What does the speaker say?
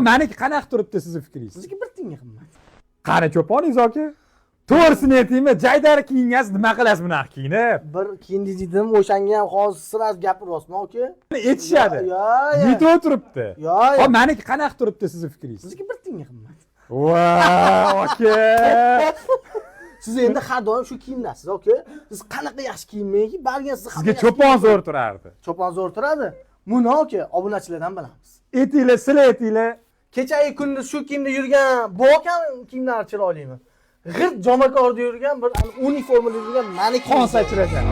Meniki qanaqa turibdi sizni fikringiz? Sizniki bir tiyinga qimmat. Qani cho'poningiz aka? To'g'risini aytingmi? Jaydar kiyingansiz nima qilasiz bunaqa kiyinib? Bir kiyindi dedim, o'shanga ham hozir sirasi gapiryapsizmi aka? Aytishadi. Yo. Video turibdi. Yo. Hop, meniki qanaqa turibdi sizni fikringiz? Sizniki bir tiyinga qimmat. Voy, aka. Siz endi har doim shu kiyimdasiz, aka. Siz qanaqa yaxshi kiyinmayki, bargan siz Sizga cho'pon zo'r turardi. Cho'pon zo'r turadi. Buni aka, obunachilardan bilamiz. Etinglar, sizlar etinglar. Kecha-yu kunduz shu kiyimda yurgan, bu akam kiyimlari chiroylimi? G'irt jomakorda yurgan, bir uniformada yurgan maniki Qon sachragan.